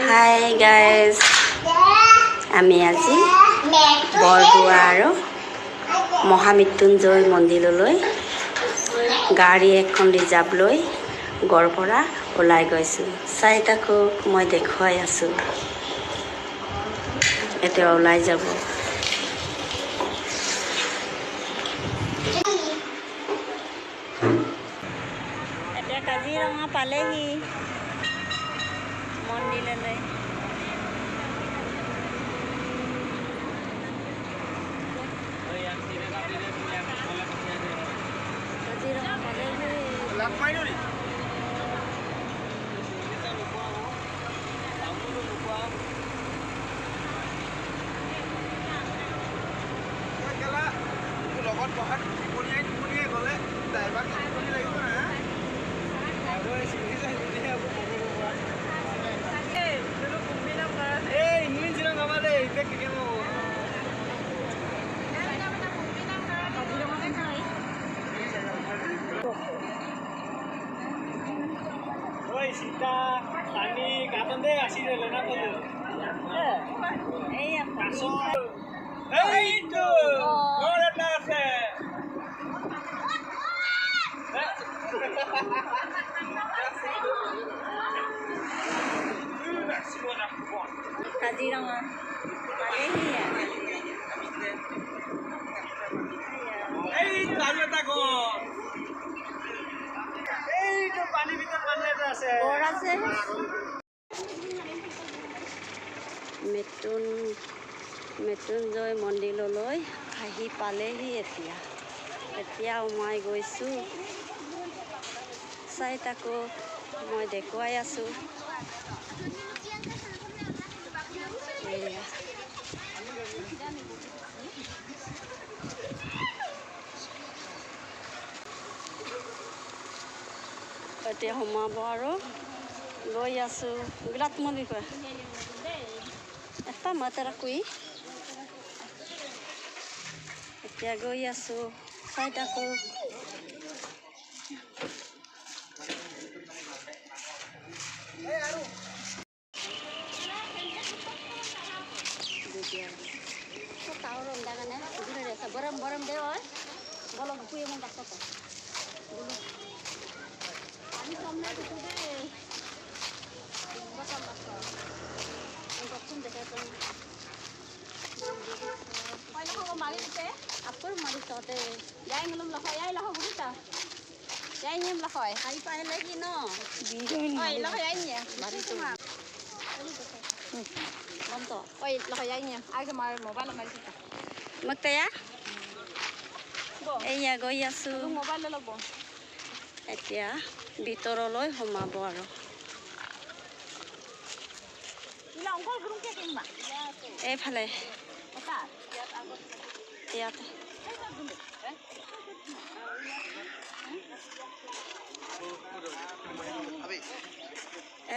Hi guys, আমি আজি বৰদোৱা আৰু মহামৃত্যুঞ্জয় মন্দিৰলৈ গাড়ী এখন ৰিজাৰ্ভ লৈ গড়ৰ পৰা ওলাই গৈছোঁ। চাৰিটাকক মই দেখুৱাই আছোঁ, এতিয়া ওলাই যাব। এতিয়া কাজিৰঙা পালেহি মন্দিৰলৈ। কাজিৰঙা পালেহি। Sita, Tani, kapan deh asih deh lena tuh. Kasur. Itu. Boleh nase. Kajirangan. Paling ya. Itu aja takut. Itu pani bitar pani itu ase. Orang sih. Mrityunjay মন্দিৰলৈ আহি পালেহি। এতিয়া মই গৈছোঁ। চাৰিটাকো মই দেখুৱাই আছোঁ। এতিয়া সোমাব আৰু গৈ আছোঁ। বিৰাট মন্দিৰ কয় এটা মাতাৰা কুই। এতিয়া গৈ আছোঁ। চাৰিটাকো বৰম দে হয় বলো কুই মন ডাক্তার বলো পানি কম না কিছু দে বটল ডাক্তার কখন দেখে তো পয়লা খাবো মারি দিতে আপর মারি ততে যাই গেলাম লখাই আই লখা বুঝিতা যাই নিম লখাই খাই পাই লাগি ন ওই লখাই আই নিয়া মারি তো বন্ধ ওই লখাই আই নিয়া আগে মার মোবাইল মারি দিতা মতয়া এয়া গৈ আছোঁ। এতিয়া ভিতৰলৈ সোমাব আৰু এইফালে ইয়াতে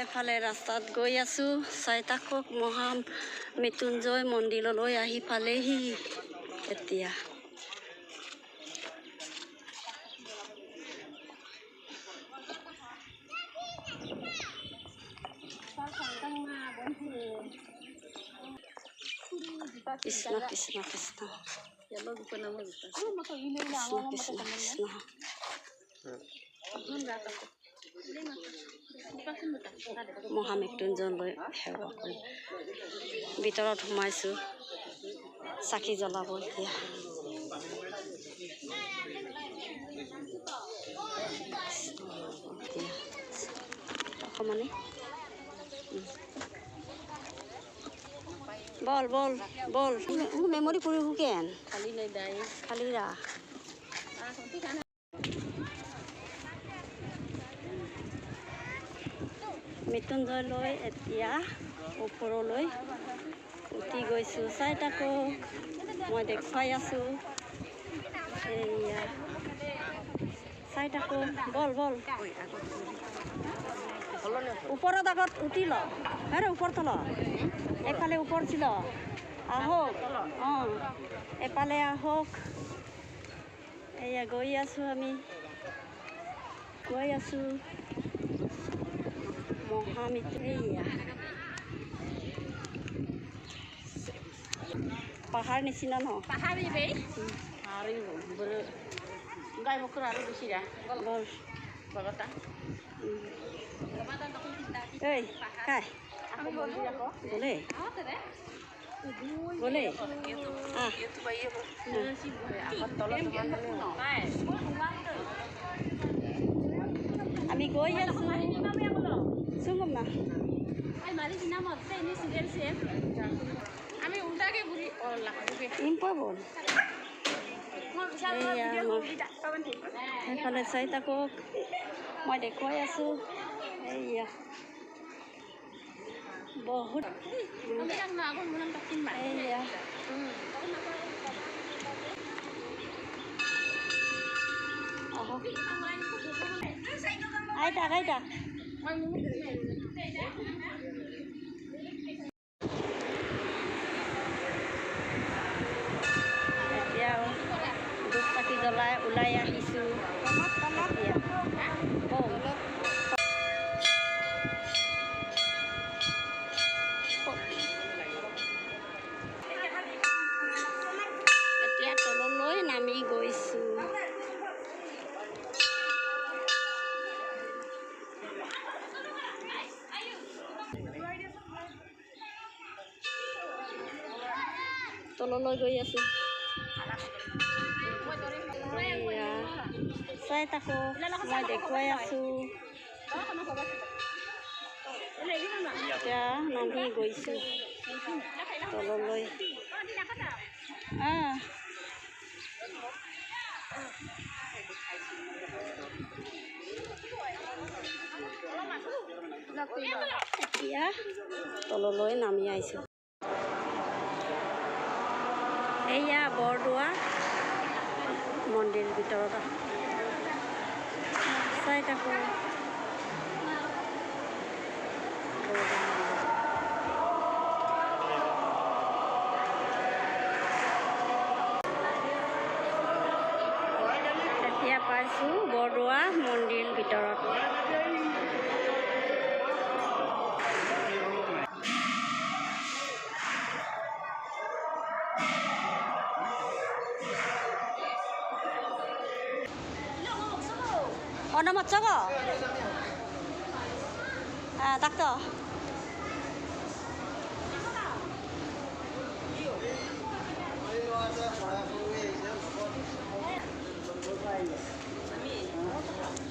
এফালে ৰাস্তাত গৈ আছোঁ। চাৰিটাকক মহামৃত্যুঞ্জয় মন্দিৰলৈ আহি পালেহি। এতিয়া কৃষ্ণ কৃষ্ণ কৃষ্ণ মহামৃত্যুঞ্জয়লৈ সেৱা কৰি ভিতৰত সোমাইছোঁ। চাকি জ্বলাব এতিয়া। অকমানে বল বল বল মেমৰি কৰি কেন খালি নাই দাই খালি ৰা মৃত্যুঞ্জয়লৈ এতিয়া ওপৰলৈ উঠি গৈছোঁ। চাৰিটাকো মই দেখুৱাই আছোঁ। এয়া চাৰিটাকো বল বল ওপৰত আগত উঠি ল আৰে ওপৰত ল এফালে ওপৰ ছিল আহক অঁ এফালে আহক। এয়া গৈ আছোঁ আমি গৈ আছোঁ মহামৃত্যু পাহাৰ নিচিনা ন পাহাৰিবে আৰু গাই বকৰা আৰু বেছি দা বৰ বগতা ঐ কাই আমি গ'লো আকৌ গ'লে গ'লে আমি গৈ আছোঁ চুঙম না আমি উল্টাকে ঘূৰি ইম্পবল সেইফালে চাই থাকক মই দেখুৱাই আছোঁ এইয়া বহুত এইয়া আহক আইতা আইতা এতিয়া ধূপ চাকি জ্বলাই ওলাই আহিছোঁ এতিয়া এতিয়া তললৈ নামি গৈছোঁ তললৈ গৈ আছোঁ চাই থাকো মই দেখুৱাই আছোঁ এতিয়া নামি গৈছোঁ তললৈ এতিয়া তললৈ নামি আহিছোঁ এইয়া বৰদোৱা মন্দিৰ ভিতৰত চাই থাকোঁ এতিয়া পাইছোঁ বৰদোৱা মন্দিৰ ভিতৰত Ono một chốc tắc to.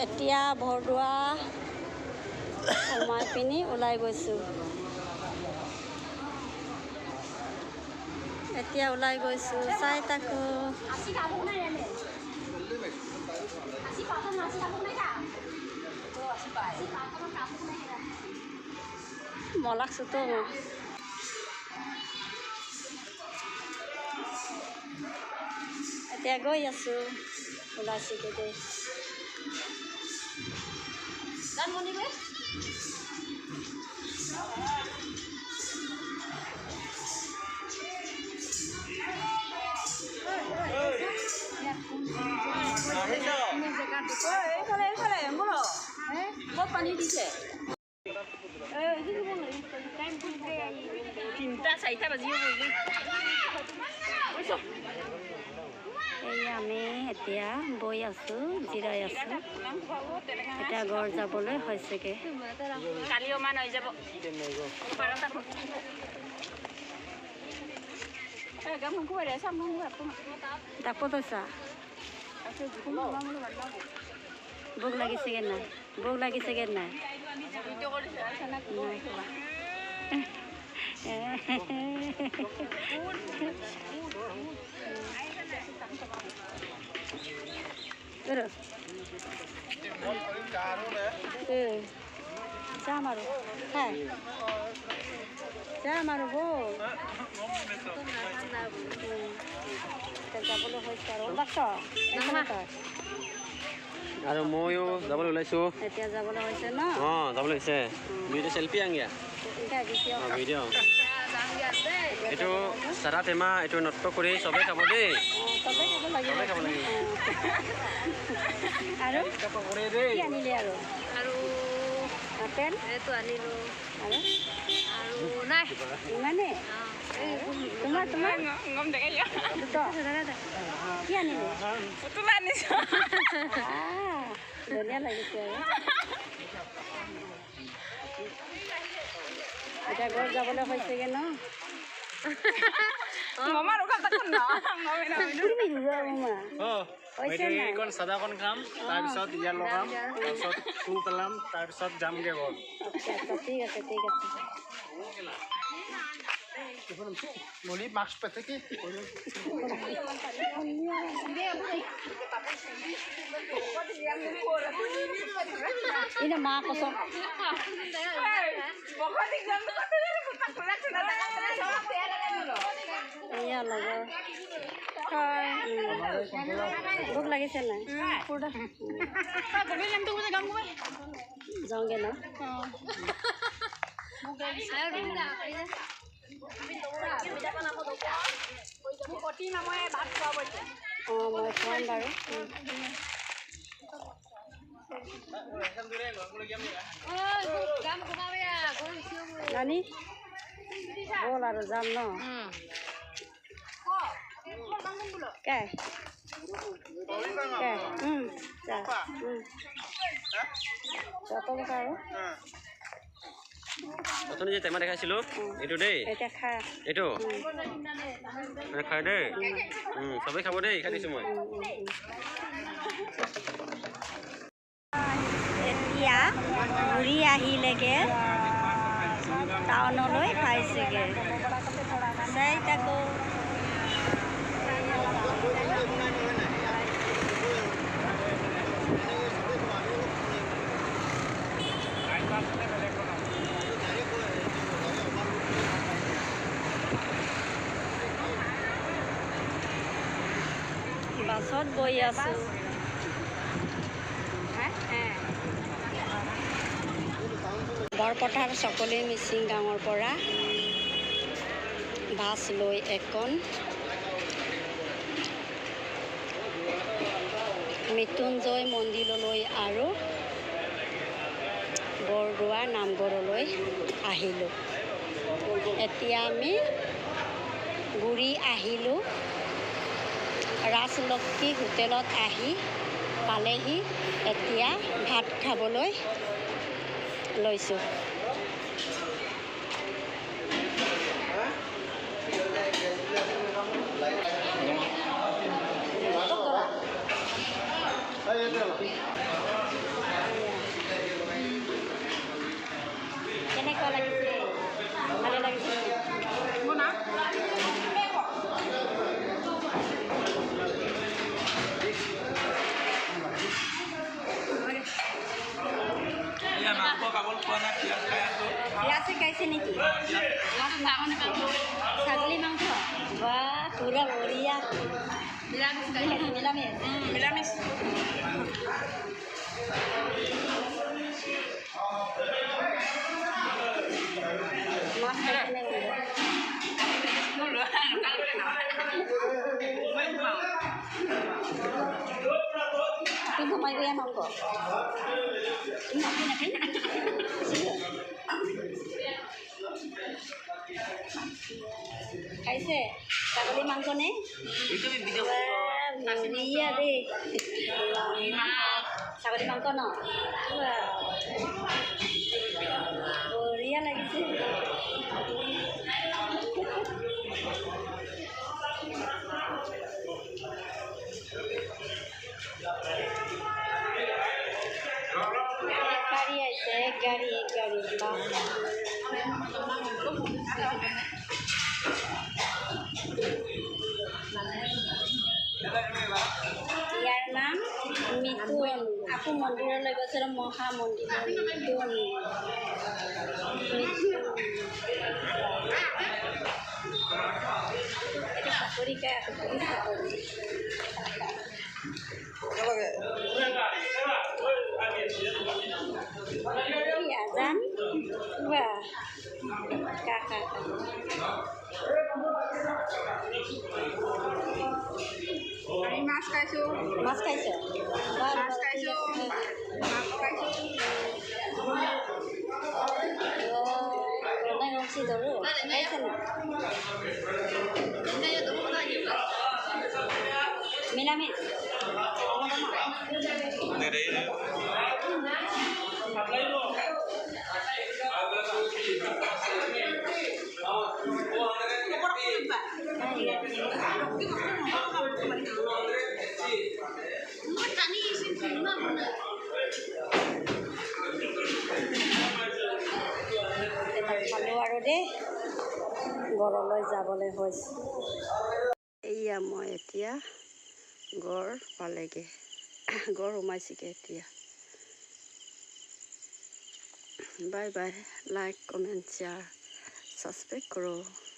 এতিয়া বৰদোৱা সোমাই পিনি ওলাই গৈছোঁ এতিয়া ওলাই গৈছোঁ চাই থাকোঁ মলাক চুতো এতিয়া গৈ আছোঁ ওলাইছোঁ দে পানী দিছে 3টা 4টা বাজিব এই আমি এতিয়া বৈ আছোঁ জিৰাই আছোঁ এতিয়া ঘৰ যাবলৈ হৈছেগৈ কালিও মান হৈ যাব ডাকত আছা ভোক লাগিছেগৈ নাই ভোক লাগিছেগৈ নাই যাম আৰু খাই যাম আৰু ব'ল যাবলৈ হৈছে আৰু ওলাইছ আৰু ময়ো যাবলৈ ওলাইছোঁ এতিয়া যাবলৈ হৈছে ন অঁ যাবলৈ হৈছে ভিডিঅ' চেল্ফি আংগিয়া ভিডিঅ' এইটো চাৰা টেমা এইটো নৃত্য কৰি চবেই খাব দেই চবেই খাব লাগিব চবেই খাব লাগিব আৰু কৰে দেই কি আনিলে আৰু আপেল এইটো আনিলোঁ আৰু আৰু নাই ইমানে তোমাৰ তোমাৰ ngom dek aja. দুটা কি আনিলি Putulan nih. ধুনীয়া লাগিছে আৰু এতিয়া ঘৰত যাবলৈ হৈছেগৈ ন Ngomar udah takut no. Ngomin তুমি যোৱা মামা হৈছে নাই এইকণ চাদাকণ খাম তাৰপিছত ইয়াত লগাম তাৰপিছত টু পেলাম তাৰপিছত যামগৈ ঘৰত আচ্ছা আচ্ছা ঠিক আছে ঠিক আছে নলি মাস্ক পেতে কি ini mah kosong iya logo ভোক লাগিছে নাই যাওঁগে ন অঁ মই খুৱাম বাৰু নানি ব'ল আৰু যাম ন কে যা যতলৈকে আৰু অথনি যে টেমা দেখাইছিলো এইটো দেই এতিয়া খা এইটো খাই দেই চবেই খাব দেই খাই দিছোঁ মই এতিয়া ঘূৰি আহিলেগে টাউনলৈ পাইছেগৈ চাই তাকো বাছত গৈ আছোঁ বৰপথাৰ চকলি মিচিং গাঁৱৰ পৰা বাছ লৈ এখন মৃত্যুঞ্জয় মন্দিৰলৈ আৰু বৰদোৱা নামঘৰলৈ আহিলোঁ এতিয়া আমি ঘূৰি আহিলোঁ ৰাজলক্ষ্মী হোটেলত আহি পালেহি এতিয়া ভাত খাবলৈ লৈছোঁ কেনেকুৱা লাগিছে ভালে লাগিছে পিঁয়াজ শিকাইছে নেকি ছাগলী মাংস বা পুৰা বঢ়িয়া নিৰামিষ মাছ খাইছেনে তুমি সোমাই গৈ মাংস খাইছে ছাগলী মাংস নে বঢ়িয়া দেই ছাগলী মাংস ন বঢ়িয়া লাগিছে গাড়ী আহিছে এক গাড়ী ইয়াৰ নাম মিথুন আকৌ মন্দিৰলৈ গৈছে মহা মন্দিৰ মিথুন এটা চাকৰি খাই আজান বাহ কাকা Mas kaisu. মাছ খাইছে Mas kaisu. Mas kaisu. Chị đó rồi. Đây xem nào. Milamis. খালো আৰু দেই ঘৰলৈ যাবলৈ হৈছে এয়া মই এতিয়া ঘৰ পালেগে ঘৰ সোমাইছেগে এতিয়া bye bye like comment share subscribe কৰোঁ